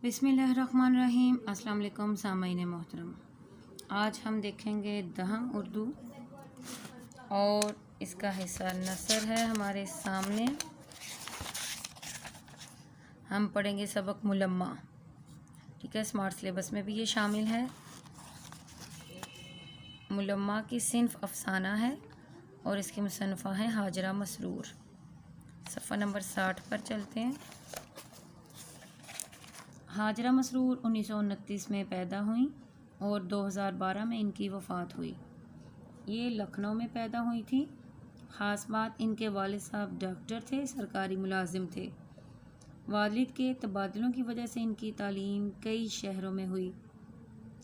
बिस्मिल्लाहिर्रहमानिर्रहीम। अस्सलाम वालेकुम सामाईन मोहतरम। आज हम देखेंगे दहम उर्दू और इसका हिस्सा नसर है हमारे सामने। हम पढ़ेंगे सबक मुलम्मा। ठीक है, स्मार्ट सिलेबस में भी ये शामिल है। मुलम्मा की सिन्फ अफसाना है और इसकी मुसन्निफ़ा है हाजरा मसरूर। सफ़ा नंबर 60 पर चलते हैं। हाजरा मसरूर 1929 में पैदा हुई और 2012 में इनकी वफ़ात हुई। ये लखनऊ में पैदा हुई थी। ख़ास बात, इनके वालिद साहब डॉक्टर थे, सरकारी मुलाजिम थे। वालिद के तबादलों की वजह से इनकी तालीम कई शहरों में हुई,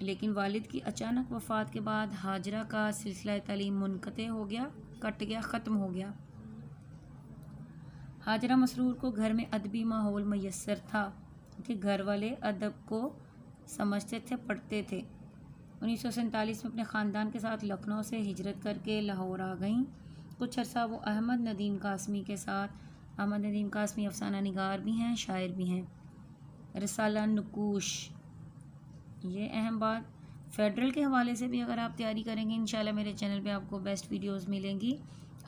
लेकिन वालिद की अचानक वफ़ात के बाद हाजरा का सिलसिला तालीम मुनक़ते हो गया, कट गया, ख़त्म हो गया। हाजरा मसरूर को घर में अदबी माहौल मैसर था कि घर वाले अदब को समझते थे, पढ़ते थे। 1947 में अपने ख़ानदान के साथ लखनऊ से हिजरत करके लाहौर आ गईं। कुछ अर्सा वो अहमद नदीम कासमी के साथ, अहमद नदीम कासमी अफसाना निगार भी हैं, शायर भी हैं। रिसाला नुकूश, ये अहम बात। फ़ेडरल के हवाले से भी अगर आप तैयारी करेंगे इंशाल्लाह मेरे चैनल पे आपको बेस्ट वीडियोस मिलेंगी।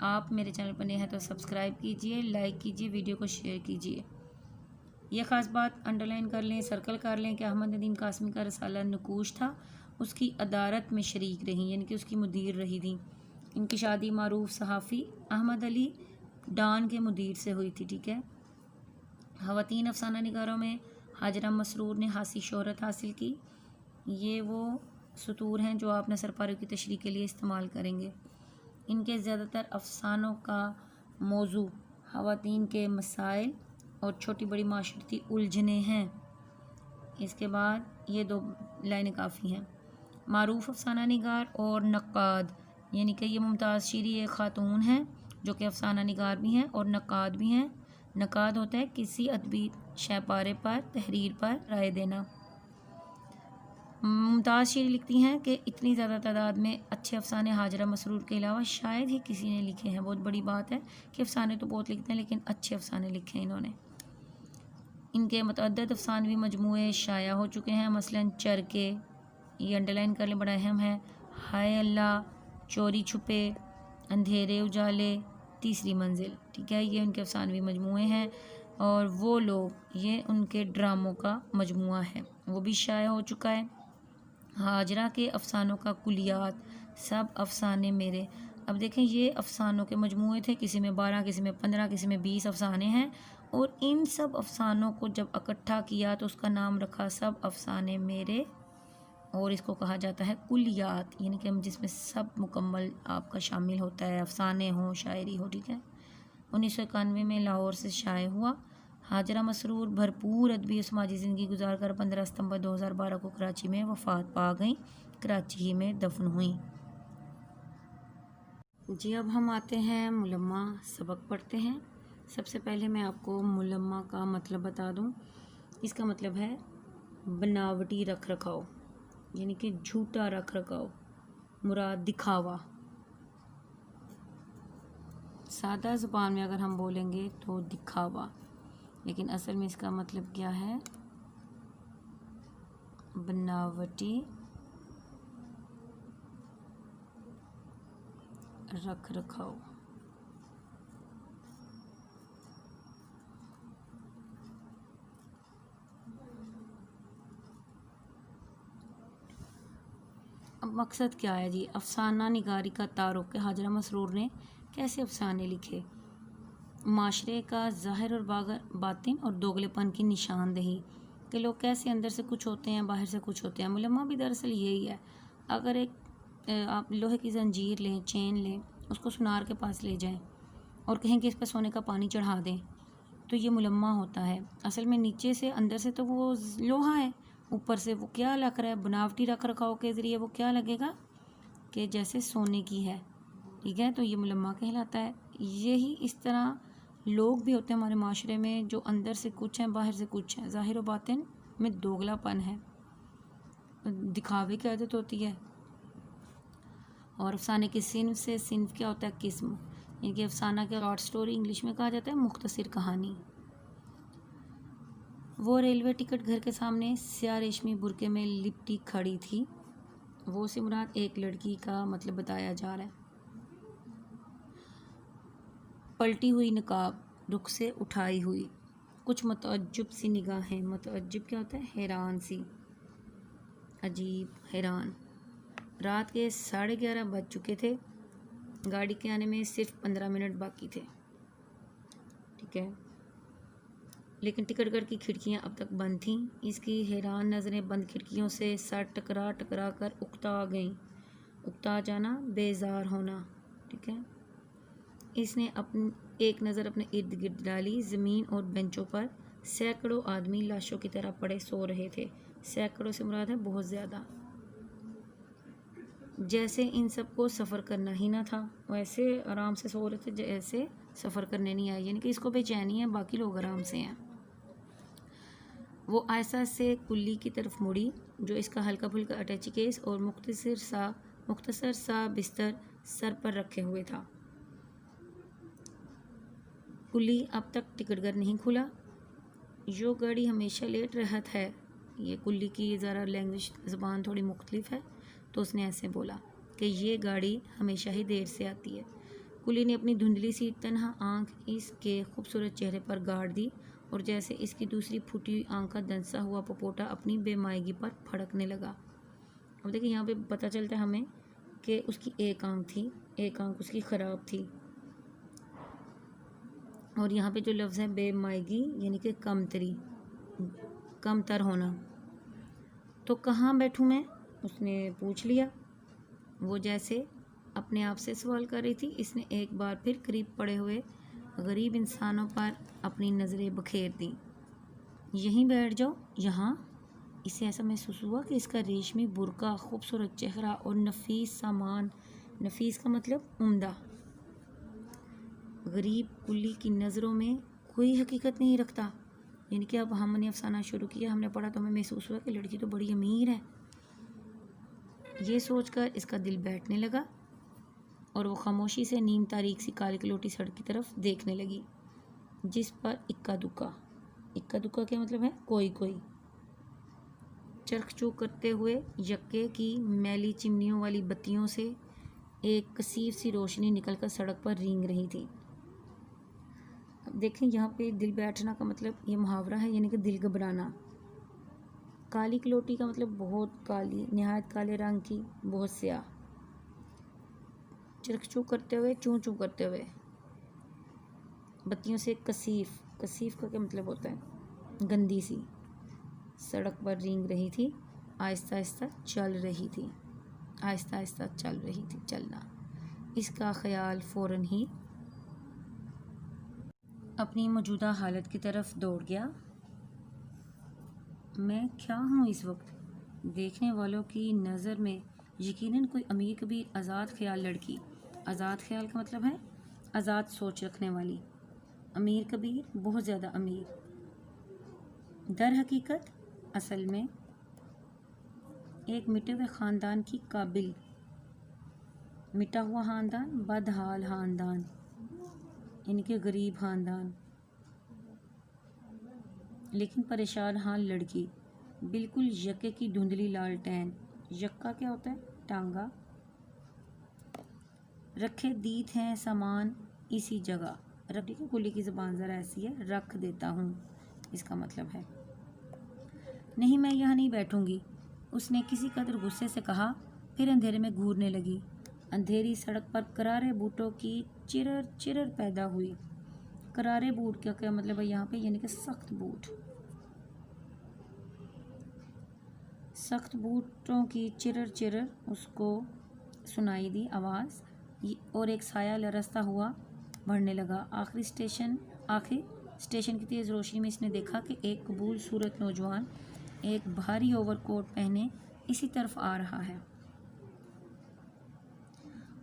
आप मेरे चैनल पर नए हैं तो सब्सक्राइब कीजिए, लाइक कीजिए, वीडियो को शेयर कीजिए। ये ख़ास बात अंडरलाइन कर लें, सर्कल कर लें कि अहमद नदीम कासमी का रिसाला नुकूश था, उसकी अदारत में शरीक रही, यानी कि उसकी मुदीर रही थी। इनकी शादी मारूफ सहाफ़ी अहमद अली डान के मुदीर से हुई थी। ठीक है। ख़वातीन अफसाना निगारों में हाजरा मसरूर ने खासी शोहरत हासिल की। ये वो सतूर हैं जो आप नसर पारों की तशरीह के लिए इस्तेमाल करेंगे। इनके ज़्यादातर अफसानों का मौजू ख़वातीन के मसाइल और छोटी बड़ी माशरती उलझने हैं। इसके बाद ये दो लाइनें काफ़ी हैं। मारूफ अफसाना निगार और नक्काद, यानी कि ये मुमताज़ शीरी एक ख़ातून हैं जो कि अफसाना निगार भी हैं और नक्काद भी हैं। नक्काद होता है किसी अदबी शयपारे पर, तहरीर पर राय देना। मुमताज़ शीरी लिखती हैं कि इतनी ज़्यादा तादाद में अच्छे अफसाने हाजरा मसरूर के अलावा शायद ही किसी ने लिखे हैं। बहुत बड़ी बात है कि अफसाने तो बहुत लिखते हैं लेकिन अच्छे अफसाने लिखे हैं इन्होंने। इनके मुतअद्दिद अफसानवी मजमूए शाया हो चुके हैं, मसलन चरके, ये अंडरलाइन कर लें, बड़ा अहम है। हाय अल्लाह, चोरी छुपे, अंधेरे उजाले, तीसरी मंजिल। ठीक है, ये उनके अफसानवी मजमूए हैं। और वो लोग, ये उनके ड्रामों का मजमुआ है, वो भी शाया हो चुका है। हाजरा के अफसानों का कुलियात, सब अफसाने मेरे। अब देखें, ये अफसानों के मजमूए थे, किसी में 12, किसी में 15, किसी में 20 अफसाने हैं। और इन सब अफसानों को जब इकट्ठा किया तो उसका नाम रखा सब अफसाने मेरे, और इसको कहा जाता है कुलियात, यानी कि जिसमें सब मुकम्मल आपका शामिल होता है, अफसाने हों, शायरी हो। ठीक है। 1991 में लाहौर से शाये हुआ। हाजरा मसरूर भरपूर अदबी समाजी ज़िंदगी गुजार कर 15 सितंबर 2012 को कराची में वफ़ात पा गई, कराची ही में दफन हुई। जी, अब हम आते हैं मुलम्मा, सबक पढ़ते हैं। सबसे पहले मैं आपको मुलम्मा का मतलब बता दूं। इसका मतलब है बनावटी रख रखाव, यानी कि झूठा रख रखाव, मुराद दिखावा। सादा ज़ुबान में अगर हम बोलेंगे तो दिखावा, लेकिन असल में इसका मतलब क्या है? बनावटी रख रखाव। अब मकसद क्या है जी? अफसाना निगारी का तारुफ के हाजरा मसरूर ने कैसे अफसाने लिखे, माशरे का ज़ाहिर और बातिन और दोगलेपन की निशानदेही कि लोग कैसे अंदर से कुछ होते हैं, बाहर से कुछ होते हैं। मुलम्मा भी दरअसल यही है। अगर एक आप लोहे की जंजीर लें, चेन लें, उसको सुनार के पास ले जाएं और कहें कि इस पर सोने का पानी चढ़ा दें, तो ये मुलम्मा होता है। असल में नीचे से, अंदर से तो वो लोहा है, ऊपर से वो क्या लग रहा है? बनावटी रख रखाव के ज़रिए वो क्या लगेगा कि जैसे सोने की है। ठीक है, तो ये मुलम्मा कहलाता है। यही इस तरह लोग भी होते हैं हमारे माशरे में, जो अंदर से कुछ हैं, बाहर से कुछ हैं। ज़ाहिर और बातिन में दोगलापन है, दिखावे की आदत होती है। और अफसाने की सिन्फ से, सिन्फ क्या होता है? किस्म। इनके अफसाना के शॉर्ट स्टोरी इंग्लिश में कहा जाता है मुख्तसर कहानी। वो रेलवे टिकट घर के सामने स्याह रेशमी बुर्के में लिपटी खड़ी थी। वो से मुराद एक लड़की का मतलब बताया जा रहा है। पलटी हुई नकाब, रुख से उठाई हुई, कुछ मतअज्जुब सी निगाहें। मतअज्जुब क्या होता है? हैरान सी, अजीब, हैरान। रात के 11:30 बज चुके थे। गाड़ी के आने में सिर्फ 15 मिनट बाकी थे, ठीक है। लेकिन टिकट घर की खिड़कियां अब तक बंद थीं। इसकी हैरान नज़रें बंद खिड़कियों से सर टकरा टकरा कर उकता गईं। उकता जाना, बेजार होना, ठीक है। इसने अपनी एक नज़र अपने इर्द गिर्द डाली। ज़मीन और बेंचों पर सैकड़ों आदमी लाशों की तरह पड़े सो रहे थे। सैकड़ों से मुराद है बहुत ज़्यादा। जैसे इन सबको सफ़र करना ही ना था। वैसे आराम से सो रहे थे जैसे सफ़र करने नहीं आए, यानी कि इसको बेचैनी है, बाकी लोग आराम से हैं। वो आयसा से कुल्ली की तरफ मुड़ी जो इसका हल्का फुल्का अटैची केस और मुख्तसर सा बिस्तर सर पर रखे हुए था। कुल्ली अब तक टिकट घर नहीं खुला। जो गाड़ी हमेशा लेट रहत है, ये कुल्ली की ज़रा लैंग्वेज ज़बान थोड़ी मुख्तलिफ है, तो उसने ऐसे बोला कि ये गाड़ी हमेशा ही देर से आती है। कुल्ली ने अपनी धुंधली सी तन्हा आंख इसके खूबसूरत चेहरे पर गाड़ दी और जैसे इसकी दूसरी फूटी हुई आंख का दंसा हुआ पपोटा अपनी बेमायगी पर फड़कने लगा। अब देखिए यहाँ पे पता चलता है हमें कि उसकी एक आंख थी, एक आंख उसकी ख़राब थी। और यहाँ पे जो लफ्ज़ है बेमायगी, यानी कि कमतरी, कमतर होना। तो कहाँ बैठूँ मैं? उसने पूछ लिया। वो जैसे अपने आप से सवाल कर रही थी। इसने एक बार फिर करीब पड़े हुए गरीब इंसानों पर अपनी नज़रें बखेर दी। यहीं बैठ जाओ, यहाँ। इसे ऐसा महसूस हुआ कि इसका रेशमी बुर्का, खूबसूरत चेहरा और नफीस सामान, नफीस का मतलब उम्दा, गरीब कुल्ली की नज़रों में कोई हकीकत नहीं रखता। यानी कि अब हमने अफसाना शुरू किया, हमने पढ़ा तो हमें महसूस हुआ कि लड़की तो बड़ी अमीर है। ये सोचकर इसका दिल बैठने लगा और वो खामोशी से नीम तारीख सी काली कलोटी सड़क की तरफ देखने लगी, जिस पर इक्का दुक्का, इक्का दुक्का क्या मतलब है? कोई कोई चरख चूक करते हुए यक्के की मैली चिमनियों वाली बत्तियों से एक कसीर सी रोशनी निकलकर सड़क पर रेंग रही थी। अब देखें यहाँ पे दिल बैठना का मतलब ये मुहावरा है, यानी कि दिल घबराना। काली कलोटी का मतलब बहुत काली, नहायत काले रंग की, बहुत स्याह। चरख चूक करते हुए, चूँ चूँ करते हुए, बत्तियों से कसीफ, कसीफ का क्या मतलब होता है? गंदी सी। सड़क पर रेंग रही थी, आहिस्ता आहिस्ता चल रही थी, आहिस्ता आहिस्ता चल रही थी। चलना, इसका ख्याल फ़ौरन ही अपनी मौजूदा हालत की तरफ दौड़ गया। मैं क्या हूँ इस वक्त? देखने वालों की नज़र में यकीनन कोई अमीर कबीर आज़ाद ख्याल लड़की। आज़ाद ख्याल का मतलब है आज़ाद सोच रखने वाली। अमीर कबीर, बहुत ज़्यादा अमीर। दर हकीकत असल में एक मिटे हुए ख़ानदान की काबिल। मिटा हुआ ख़ानदान, बदहाल ख़ानदान, यानी कि गरीब ख़ानदान, लेकिन परेशान हाल लड़की। बिल्कुल यक्के की धुंधली लालटेन। यक्का क्या होता है? टांगा। रखे दीत हैं सामान इसी जगह। रख, ठीक है, कुल्ली की ज़बान ज़रा ऐसी है, रख देता हूँ, इसका मतलब है नहीं, मैं यहाँ नहीं बैठूँगी, उसने किसी कदर गुस्से से कहा। फिर अंधेरे में घूरने लगी। अंधेरी सड़क पर करारे बूटों की चिरर चिरर पैदा हुई। करारे बूट का क्या मतलब है यहाँ पे? यानी कि सख्त बूट। सख्त बूटों की चिरर चिरर उसको सुनाई दी आवाज़, और एक साया लरसता हुआ बढ़ने लगा। आखिर स्टेशन की तेज़ रोशनी में इसने देखा कि एक कबूल सूरत नौजवान एक भारी ओवरकोट पहने इसी तरफ आ रहा है।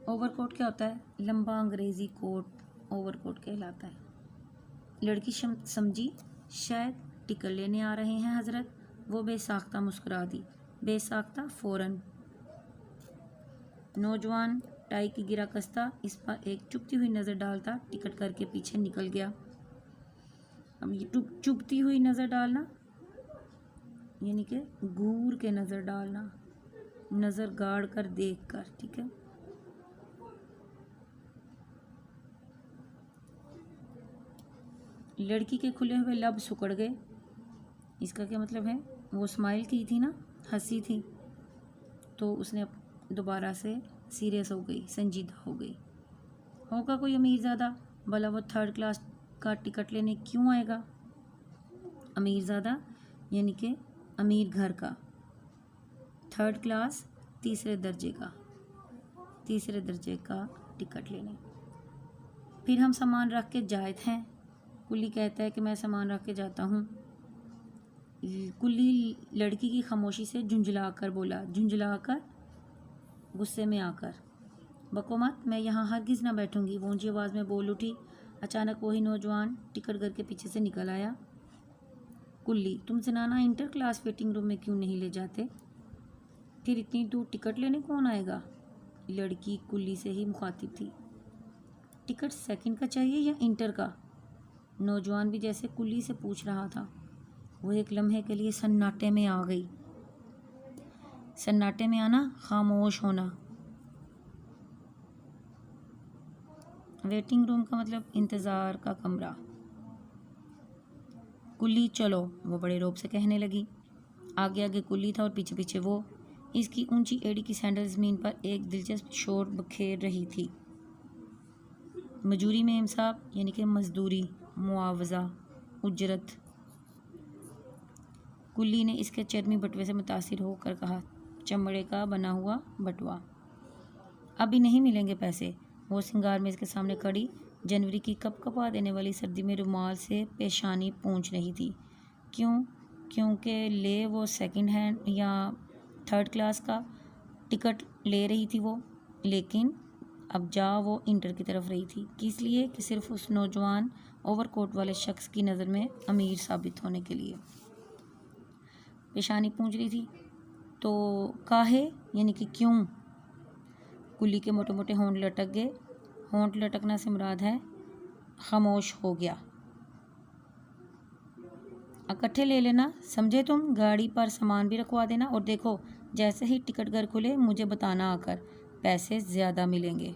ओवरकोट क्या होता है? लंबा अंग्रेज़ी कोट ओवरकोट कहलाता है। लड़की समझी शायद टिकट लेने आ रहे हैं हज़रत। वो बेसाख्ता मुस्कुरा दी। बेसाख्ता, फ़ौरन। नौजवान टाई की गिरा कसता इस पर एक चुभती हुई नज़र डालता टिकट करके पीछे निकल गया। अब ये चुभती हुई नज़र डालना यानी कि घूर के नज़र डालना, नज़र गाड़ कर देख कर, ठीक है। लड़की के खुले हुए लब सिकुड़ गए, इसका क्या मतलब है? वो स्माइल की थी ना, हंसी थी, तो उसने दोबारा से सीरियस हो गई, संजीदा हो गई। होगा कोई अमीरज़ादा, भला वो 3rd क्लास का टिकट लेने क्यों आएगा? अमीरज़ादा यानी कि अमीर घर का, 3rd क्लास तीसरे दर्जे का टिकट लेने। फिर हम सामान रख के जाए थे। कुल्ली कहता है कि मैं सामान रख के जाता हूँ। कुल्ली लड़की की खामोशी से झुंझलाकर बोला, झुंझलाकर गुस्से में आकर, बको मत, मैं यहाँ हरगिज़ ना बैठूंगी, वो ऊंची आवाज़ में बोल उठी। अचानक वही नौजवान टिकट घर के पीछे से निकल आया। कुल्ली, तुम ज़नाना इंटर क्लास वेटिंग रूम में क्यों नहीं ले जाते? फिर इतनी दूर टिकट लेने कौन आएगा? लड़की कुल्ली से ही मुखातिब थी। टिकट 2nd का चाहिए या इंटर का? नौजवान भी जैसे कुल्ली से पूछ रहा था। वो एक लम्हे के लिए सन्नाटे में आ गई। सन्नाटे में आना, खामोश होना। वेटिंग रूम का मतलब इंतज़ार का कमरा। कुल्ली चलो, वो बड़े रौब से कहने लगी। आगे आगे कुल्ली था और पीछे पीछे वो। इसकी ऊंची एड़ी की सैंडल ज़मीन पर एक दिलचस्प शोर बखेर रही थी। मजूरी में इंसाफ यानी कि मजदूरी, मुआवजा, उजरत। कुल्ली ने इसके चरमी बटवे से मुतासिर होकर कहा, चमड़े का बना हुआ बटवा। अभी नहीं मिलेंगे पैसे। वो सिंगार में इसके सामने खड़ी जनवरी की कपकपा देने वाली सर्दी में रुमाल से पेशानी पोंछ रही थी। क्यों? क्योंकि ले वो 2nd हैंड या 3rd क्लास का टिकट ले रही थी वो, लेकिन अब जा वो इंटर की तरफ रही थी। किस लिए? कि सिर्फ उस नौजवान ओवरकोट वाले शख्स की नज़र में अमीर साबित होने के लिए। पेशानी पूछ रही थी तो काहे यानी कि क्यों? कुल्ली के मोटे मोटे होंठ लटक गए। होंठ लटकना से मुराद है खामोश हो गया। इकट्ठे ले लेना, समझे तुम? गाड़ी पर सामान भी रखवा देना, और देखो जैसे ही टिकट घर खुले मुझे बताना आकर, पैसे ज़्यादा मिलेंगे।